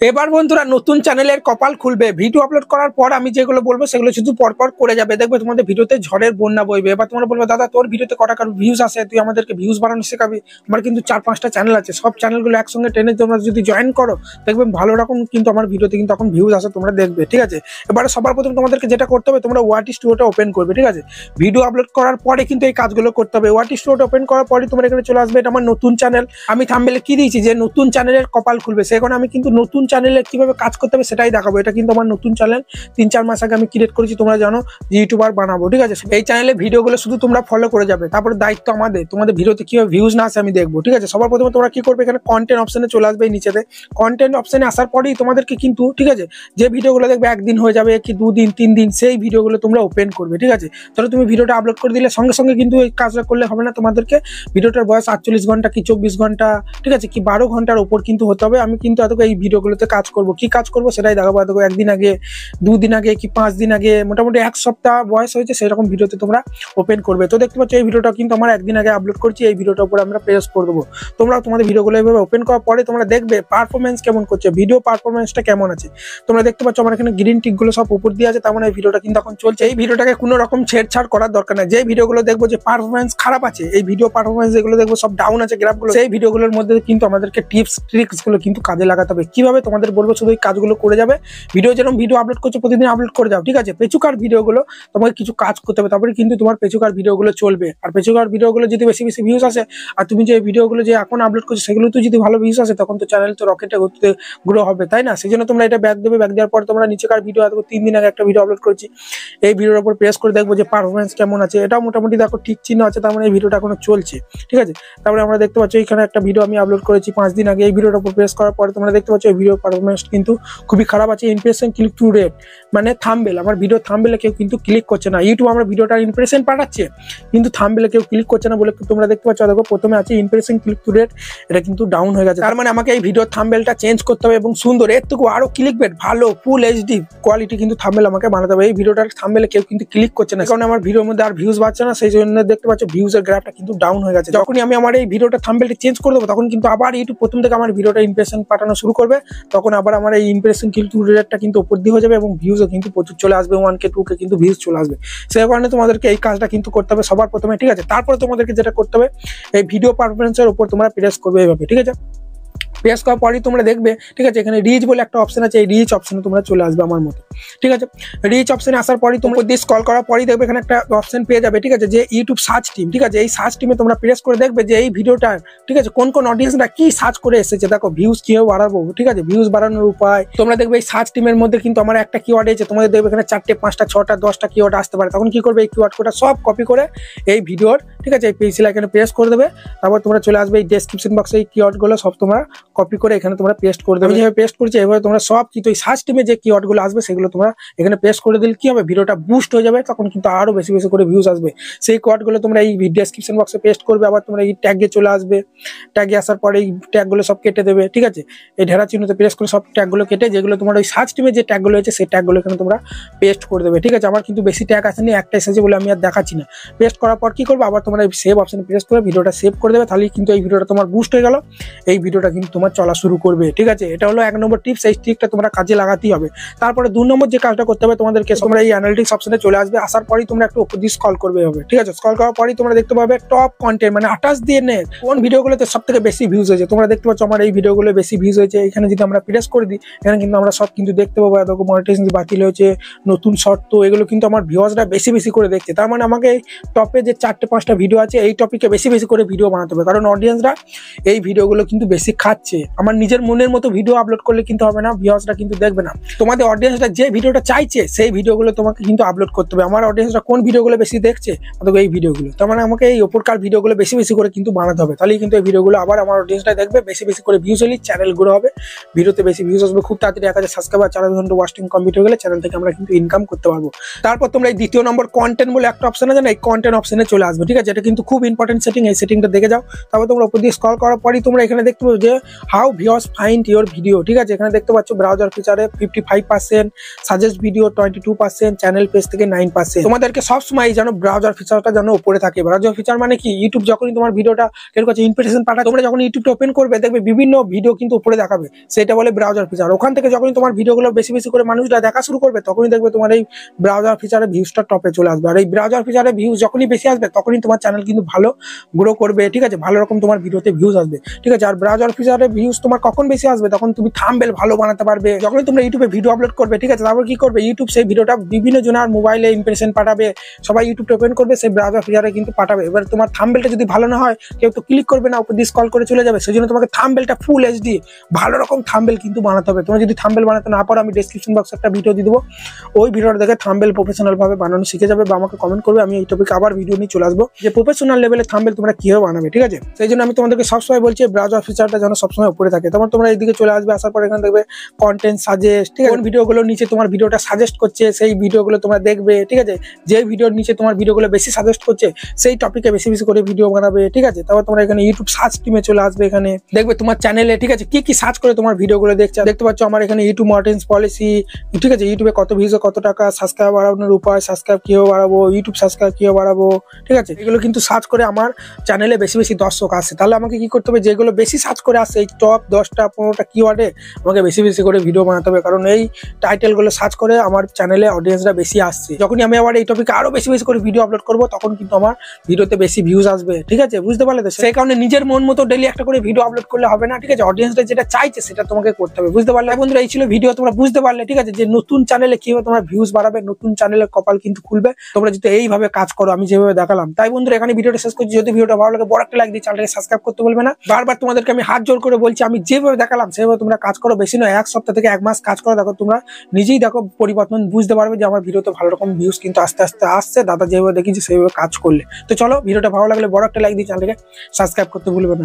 এবার বন্ধুরা নতুন চ্যানেলের কপাল খুলবে। ভিডিও আপলোড করার পর আমি যেগুলো বলবো সেগুলো শুধু পরপর করে যাবে, দেখবে তোমাদের ভিডিওতে ঝড়ের বন্যা বইবে। এবার তোমরা বলবে দাদা তোর ভিডিওতে কটা ভিউজ আসে, তুই আমাদেরকে ভিউজ বাড়ানো শেখাবি। আমার কিন্তু 4-5টা চ্যানেল আছে, সব চ্যানেলগুলো একসঙ্গে টেনে তোমরা যদি জয়েন করো দেখবে ভালো রকম কিন্তু আমার ভিডিওতে কিন্তু তখন ভিউজ আসে, তোমরা দেখবে। ঠিক আছে, এবারে সবার প্রথম তোমাদেরকে যেটা করতে হবে, তোমরা ওয়াটি স্টুডিওটা ওপেন করবে। ঠিক আছে, ভিডিও আপলোড করার পরে কিন্তু এই কাজগুলো করতে হবে। ওয়াটি স্টুডিওটা ওপেন করার পরে তোমরা এখানে চলে আসবে। এটা আমার নতুন চ্যানেল, আমি থাম্বনেলে কি দিয়েছি যে নতুন চ্যানেলের কপাল খুলবে, সেখানে আমি কিন্তু নতুন চ্যানেলে কিভাবে কাজ করতে হবে সেটাই দেখাবো। এটা কিন্তু আমার নতুন চ্যানেল, 3-4 মাস আগে আমি ক্রিয়েট করেছি, তোমরা জানো যে ইউটিউবার বানাবো। ঠিক আছে, এই চ্যানেলে ভিডিওগুলো শুধু তোমরা ফলো করে যাবে, তারপরে দায়িত্ব আমাদের তোমাদের ভিডিওতে কিভাবে ভিউজ না আসে আমি দেখবো। ঠিক আছে, সবার প্রথমে তোমরা কি করবে, এখানে কন্টেন্ট অপশনে চলে আসবে। নিচেতে কন্টেন্ট অপশনে আসার পরেই তোমাদেরকে কিন্তু ঠিক আছে যে ভিডিওগুলো দেখবে একদিন হয়ে যাবে কি 2 দিন 3 দিন, সেই ভিডিওগুলো তোমরা ওপেন করবে। ঠিক আছে, তাহলে তুমি ভিডিওটা আপলোড করে দিলে সঙ্গে সঙ্গে কিন্তু এই কাজটা করলে হবে না, তোমাদেরকে ভিডিওটার বয়স 48 ঘন্টা কি 24 ঘন্টা ঠিক আছে কি 12 ঘন্টার উপর কিন্তু হতে হবে। আমি কিন্তু এত এই ভিডিওগুলোতে কাজ করব, কি কাজ করব সেটাই দেখাবো। এত একদিন আগে 2 দিন আগে কি 5 দিন আগে, মোটামুটি 1 সপ্তাহ বয়স হয়েছে সেরকম ভিডিওতে তোমরা ওপেন করবে। তো দেখতে পাচ্ছ এই ভিডিওটা কিন্তু আমার একদিন আগে আপলোড করছি, এই ভিডিওটার উপর আমরা প্রেস করে দেবো। তোমরা তোমাদের ভিডিওগুলো এইভাবে ওপেন করার পরে তোমরা দেখবে পারফরমেন্স কেমন করছে, ভিডিও পারফরমেন্সটা কেমন আছে। তোমরা দেখতে পাচ্ছ আমার এখানে গ্রিন টিকগুলো সব উপর দিয়ে আছে, তার মানে এই ভিডিওটা কিন্তু এখন চলছে। এই ভিডিওটাকে কোনো রকম ছেড়ছাড় করার দরকার নাই। যে ভিডিওগুলো দেখবো যে পারফরমেন্স খারাপ আছে, এই ভিডিও পারফরমেন্স যেগুলো দেখবো সব ডাউন আছে গ্রাফগুলো, সেই ভিডিওগুলোর মধ্যে কিন্তু আমাদেরকে টিপস ট্রিক্স গুলো কিন্তু কাজে লাগাতে হবে। কিভাবে তোমাদের বলবো, শুধু এই কাজগুলো করে যাবে। ভিডিও যেরকম ভিডিও আপলোড করছো প্রতিদিন আপলোড করে যাও। ঠিক আছে, পেছুকার ভিডিওগুলো তোমাকে কিছু কাজ করতে হবে, তারপরে কিন্তু তোমার পেছুকার ভিডিওগুলো চলবে। আর পেছুকার ভিডিওগুলো যদি বেশি বেশি ভিউজ আসে, আর তুমি যে ভিডিওগুলো যে এখন আপলোড করছো সেগুলো তো যদি ভালো ভিউজ আসে, তখন তো চ্যানেল তো রকেটে ঘুরতে গ্রো হবে, তাই না? সেই জন্য তোমরা এটা ব্যাক দেবে। ব্যাক দেওয়ার পর তোমরা নিচেকার ভিডিও 3 দিন আগে একটা ভিডিও আপলোড করছি, এই ভিডিওর উপর প্রেস করে দেখবো যে পারফরমেন্স কেমন আছে। এটাও মোটামুটি দেখো ঠিক চিহ্ন আছে, তার মানে এই ভিডিওটা এখনো চলছে। ঠিক আছে, তারপরে আমরা দেখতে পাচ্ছি এখানে একটা ভিডিও আমি আপলোড করেছি 5 দিন আগে, এই ভিডিওটার উপর প্রেস করার পরে তোমরা দেখতে পাচ্ছ এই ভিডিও পারফরমেন্স কিন্তু খুবই খারাপ আছে। ইমপ্রেশন ক্লিক টু রেট, মানে থাম্বনেল, আমার ভিডিও থাম্বনেলে কেউ কিন্তু ক্লিক করছে না। ইউটিউব আমার ভিডিওটার ইমপ্রেশন পাঠাচ্ছে কিন্তু থাম্বনেলে কেউ ক্লিক করছে না বলে তোমরা দেখতে পাচ্ছ দেখো প্রথমে আছে ইমপ্রেশন ক্লিক টু রেট, এটা কিন্তু ডাউন হয়ে গেছে। তার মানে আমাকে এই ভিডিওর থাম্বনেলটা চেঞ্জ করতে হবে এবং সুন্দর এর থেকে আরো ক্লিক বেট ভালো ফুল এইচডি কোয়ালিটি কিন্তু থাম্বনেল আমাকে বানাতে হবে। এই ভিডিওটার থাম্বনেলে কেউ কিন্তু ক্লিক করছে না, কারণ আমার ভিডিওর মধ্যে আর ভিউজ বাড়ছে না, সেই জন্য দেখতে পাচ্ছ ভিউজের গ্রাফটা কিন্তু ডাউন হয়ে গেছে। যখনই আমি আমার এই ভিডিওটা থাম্বনেলটা চেঞ্জ করে দেবো, তখন কিন্তু আবার ইউটিউব প্রথম থেকে আমার ভিডিওটা ইমপ্রেশন পাঠানো শুরু করবে, তখন আবার আমার এই ইমপ্রেশন ক্লিক টু রেটটা কিন্তু উপর দিয়ে হয়ে যাবে এবং ভিউজও কিন্তু প্রচুর চলে আসবে, 1K 2K কিন্তু ভিউজ চলে আসবে। সেই কারণে তোমাদেরকে এই কাজটা কিন্তু করতে হবে সবার প্রথমে। ঠিক আছে, তারপরে তোমাদেরকে যেটা করতে হবে, এই ভিডিও পারফরমেন্সের উপর তোমরা প্রেস করবে এইভাবে। ঠিক আছে, প্রেস করার পরই তোমরা দেখবে ঠিক আছে এখানে রিচ বলে একটা অপশন আছে, এই রিচ অপশনে তোমরা চলে আসবে আমার মতো। ঠিক আছে, রিচ অপশনে আসার পরই তোমরা দিয়ে স্ক্রল করার পরই দেখবে এখানে একটা অপশন পেয়ে যাবে। ঠিক আছে, যে ইউটিউব সার্চ টিম। ঠিক আছে, এই সার্চ টিমে তোমরা প্রেস করে দেখবে যে এই ভিডিওটা ঠিক আছে কোন কোন অডিয়েন্সরা কি সার্চ করে এসেছে। দেখো ভিউজ কিভাবে বাড়াবো, ঠিক আছে ভিউজ বাড়ানোর উপায়। তোমরা দেখবে এই সার্চ টিমের মধ্যে কিন্তু আমার একটা কিওয়ার্ড আছে, তোমাদের দেখবে এখানে 4টে 5টা 6টা 10টা কিওয়ার্ড আসতে পারে। তখন কি করবে, এই কিওয়ার্ড কোডটা সব কপি করে এই ভিডিওর ঠিক আছে এই পেন্সিল এখানে প্রেস করে দেবে। তারপর তোমরা চলে আসবে এই ডেসক্রিপশন বক্সে, এই কিওয়ার্ডগুলো সব তোমরা কপি করে এখানে তোমরা পেস্ট করে দেবে। যেভাবে পেস্ট করছি এভাবে তোমরা সব কিন্তু এই সার্চ টিমে যে কিওয়ার্ডগুলো আসবে সেগুলো তোমরা এখানে পেস্ট করে দিলে কি হবে, ভিডিওটা বুস্ট হয়ে যাবে, তখন কিন্তু আরো বেশি বেশি করে ভিউজ আসবে। সেই কিওয়ার্ডগুলো তোমরা এই ডেসক্রিপশন বক্সে পেস্ট করবে, আবার তোমরা এই ট্যাগে চলে আসবে। ট্যাগে আসার পরে এই ট্যাগগুলো সব কেটে দেবে। ঠিক আছে, এই ঢেরা চিহ্নতে প্রেস করে সব ট্যাগগুলো কেটে, যেগুলো তোমার ওই সার্চ টিমে যে ট্যাগগুলো আছে সেই ট্যাগগুলো এখানে তোমরা পেস্ট করে দেবে। ঠিক আছে, আমার কিন্তু বেশি ট্যাগ আসেনি, একটা এসেছে বলে আমি আর দেখাচ্ছি না। পেস্ট করার পর কি করবে, আবার তোমরা এই সেভ অপশনে প্রেস করে ভিডিওটা সেভ করে দেবে, তাহলে কিন্তু এই ভিডিওটা তোমার বুস্ট হয়ে গেল, এই ভিডিওটা কিন্তু তোমার চলা শুরু করবে। ঠিক আছে, এটা হলো 1 নম্বর টিপস, এই ট্রিকটা তোমরা কাজে লাগাতেই হবে। তারপরে 2 নম্বর যে কাজটা করতে হবে তোমাদেরকে, তোমরা এই অ্যানালিটিক্স অপশনে চলে আসবে। আসার পরেই তোমরা একটু উপর দিয়ে স্ক্রল করবে হবে। ঠিক আছে, স্ক্রল করার পরেই তোমরা দেখতে পাবে টপ কন্টেন্ট, মানে 28 দিয়ে নে কোন ভিডিওগুলোতে সবথেকে বেশি ভিউজ হয়েছে। তোমরা দেখতে পাচ্ছ আমার এই ভিডিওগুলো বেশি ভিউজ হয়েছে। এখানে যদি আমরা প্রেস করে দিই, এখানে কিন্তু আমরা সব কিন্তু দেখতে পাবো। এত মনিটাইজেশন বাতিল হয়েছে, নতুন শর্ত, এগুলো কিন্তু আমার ভিউয়ার্সরা বেশি বেশি করে দেখছে। তার মানে আমাকে এই টপে যে 4টে 5টা ভিডিও আছে এই টপিকে বেশি বেশি করে ভিডিও বানাতে হবে, কারণ অডিয়েন্সরা এই ভিডিওগুলো কিন্তু বেশি খাচ্ছে। আমার নিজের মনের মতো ভিডিও আপলোড করলে কিন্তু হবে না, ভিউয়ার্সরা কিন্তু দেখবে না। তোমাদের অডিয়েন্সরা যে ভিডিওটা চাইছে সেই ভিডিওগুলো তোমাকে কিন্তু আপলোড করতে হবে। আমার অডিয়েন্সরা কোন ভিডিওগুলো বেশি দেখছে, অথবা এই ভিডিওগুলো, তার মানে আমাকে এই উপরকার ভিডিওগুলো বেশি বেশি করে কিন্তু বানাতে হবে, তাহলেই কিন্তু এই ভিডিওগুলো আবার আমার অডিয়েন্সরা দেখবে। বেশি বেশি করে ভিউজ হলে চ্যানেল গ্রো হবে, ভিডিওতে বেশি ভিউজ আসবে, খুব তাড়াতাড়ি 1000 সাবস্ক্রাইবার 4000 ঘন্টা ওয়াচ টাইম কমপ্লিট হয়ে গেলে চ্যানেল থেকে আমরা কিন্তু ইনকাম করতে পারবো। তারপর তোমরা এই 2য় নম্বর কন্টেন্ট বলে একটা অপশন আছে না, এই কন্টেন্ট অপশনে চলে আসবে। ঠিক আছে, এটা কিন্তু খুব ইম্পর্টেন্ট সেটিং, এই সেটিংটা দেখে যাও। তারপর তোমরা উপর দিয়ে স্ক্রল করার পরই তোমরা এখানে দেখতে পাবে যে how viewers find your video, ঠিক আছে। এখানে দেখতে পাচ্ছ ব্রাউজার ফিচারে 55%, সাজেস্ট ভিডিও 22%, চ্যানেল পেজ থেকে 9%। তোমাদেরকে সবসময় জানো ব্রাউজার ফিচারটা যেন উপরে থাকে। ব্রাউজার ফিচার মানে কি, ইউটিউব যখনই তোমার ভিডিওটা কেউ কাছে ইনভিটেশন পাঠায়, তোমরা যখন ইউটিউবটা ওপেন করবে দেখবে বিভিন্ন ভিডিও কিন্তু উপরে দেখাবে, সেটা বলে ব্রাউজার ফিচার। ওখান থেকে যখনই তোমার ভিডিওগুলো বেশি বেশি করে মানুষরা দেখা শুরু করবে, তখনই দেখবে তোমার এই ব্রাউজার ফিচারে ভিউজটা টপে চলে আসবে। আর এই ব্রাউজার ফিচারে ভিউজ যখনই বেশি আসবে, তখনই তোমার চ্যানেল কিন্তু ভালো গ্রো করবে, ঠিক আছে, ভালো রকম তোমার ভিডিওতে ভিউজ আসবে, ঠিক আছে। আর ব্রাউজার ফিচারে ভিউজ তোমার কখন বেশি আসবে, তখন তুমি থাম্বনেল ভালো বানাতে পারবে। যখনই তোমরা ইউটিউবে ভিডিও আপলোড করবে, ঠিক আছে, তারপর কি করবে, ইউটিউব সেই ভিডিওটা বিভিন্ন জনের মোবাইলে ইমপ্রেশন পাঠাবে, সবাই ইউটিউবটা ওপেন করবে, সেই ব্রাউজার ফিচারে কিন্তু পাঠাবে। এবার তোমার থাম্বনেলটা যদি ভালো না হয়, কেউ তো ক্লিক করবে না, উপর দিয়ে স্ক্রল করে চলে যাবে। সেই জন্য তোমাকে থাম্বনেলটা ফুল এইচডি ভালো রকম থাম্বনেল কিন্তু বানাতে হবে। তোমরা যদি থাম্বনেল বানাতে না পারো, আমি ডেসক্রিপশন বক্সে একটা ভিডিও দিয়ে দেবো, ওই ভিডিওটা দেখে থাম্বনেল প্রফেশনাল ভাবে বানানো শিখে যাবে, বা আমাকে কমেন্ট করবে, আমি এই টপিকে আবার ভিডিও নিয়ে চলে আসবো যে প্রফেশনাল লেভেলে থাম্বনেল তোমরা কিভাবে বানাবে, ঠিক আছে। সেই জন্য আমি তোমাদেরকে সবসময় বলছি ব্রাউজার ফিচারটা যেন সবসময় উপরে থাকে। তখন তোমরা এইদিকে চলে আসবে, আসার পর এখানে দেখবে কন্টেন্ট সাজেস্ট, ঠিক আছে, কোন ভিডিওগুলো নিচে তোমার ভিডিওটা সাজেস্ট করছে সেই ভিডিওগুলো তোমরা দেখবে, ঠিক আছে। যে ভিডিওর নিচে তোমার ভিডিওগুলো বেশি সাজেস্ট করছে সেই টপিকে বেশি বেশি করে ভিডিও বানাবে, ঠিক আছে। তারপর তোমরা এখানে ইউটিউব সার্চ টিমে চলে আসবে, এখানে দেখবে তোমার চ্যানেলে, ঠিক আছে, কি সার্চ করে তোমার ভিডিওগুলো দেখতে পাচ্ছ। আমার এখানে ইউটিউব মার্টেন্স পলিসি, ঠিক আছে, ইউটিউবে কত ভিউজ কত টাকা, সাবস্ক্রাইব বাড়ানোর উপায়, সাবস্ক্রাইব কিভাবে বাড়াবো, ইউটিউব সাবস্ক্রাইব কিভাবে বাড়াবো, ঠিক আছে। এগুলো কিন্তু সার্চ করে আমার চ্যানেলে বেশি বেশি দর্শক আসে। তাহলে আমাকে কি করতে হবে, যেগুলো বেশি সার্চ করে আসে এই টপ 10টা 15টা কিওয়ার্ডে আমাকে বেশি বেশি করে ভিডিও বানাতে হবে, কারণ এই টাইটেলগুলো সার্চ করে আমার চ্যানেলে অডিয়েন্সরা বেশি আসছে। যখনই আমি আবার এই টপিকে আরো বেশি বেশি করে ভিডিও আপলোড করবো, তখন কিন্তু আমার ভিডিওতে বেশি ভিউজ আসবে, ঠিক আছে, বুঝতে পারলে তো। সেই কারণে নিজের মন মতো ডেইলি একটা করে ভিডিও আপলোড করলে হবে না, ঠিক আছে। অডিয়েন্সরা যেটা চাইছে সেটা তোমাকে করতে হবে, বুঝতে পারলে বন্ধুরা। এই ছিল ভিডিও, তোমরা বুঝতে পারলে, ঠিক আছে, যে নতুন চ্যানেলে কিভাবে তোমরা ভিউজ বাড়াবে, নতুন চ্যানেলের কপাল কিন্তু খুলবে তোমরা যদি এইভাবে কাজ করো, আমি যেভাবে দেখালাম। তাই বন্ধুরা এখানে ভিডিওটা শেষ করছি। যদি ভিডিওটা ভালো লাগে বড় একটা লাইক দিয়ে চ্যানেলটাকে সাবস্ক্রাইব করতে বলবে না। বারবার তোমাদেরকে আমি হাত জোর করে বলছি, আমি যেভাবে দেখালাম সেভাবে তোমরা কাজ করো, বেশি নয় 1 সপ্তাহ থেকে 1 মাস কাজ করো, দেখো তোমরা নিজেই দেখো পরিবর্তন বুঝতে পারবে যে আমার ভিডিওতে ভালো রকম ভিউজ কিন্তু আস্তে আস্তে আসছে, দাদা যেভাবে দেখিয়েছে সেইভাবে কাজ করলে। তো চলো, ভিডিওটা ভালো লাগলে বড় একটা লাইক দিয়ে চ্যানেলটাকে সাবস্ক্রাইব করতে ভুলবে না।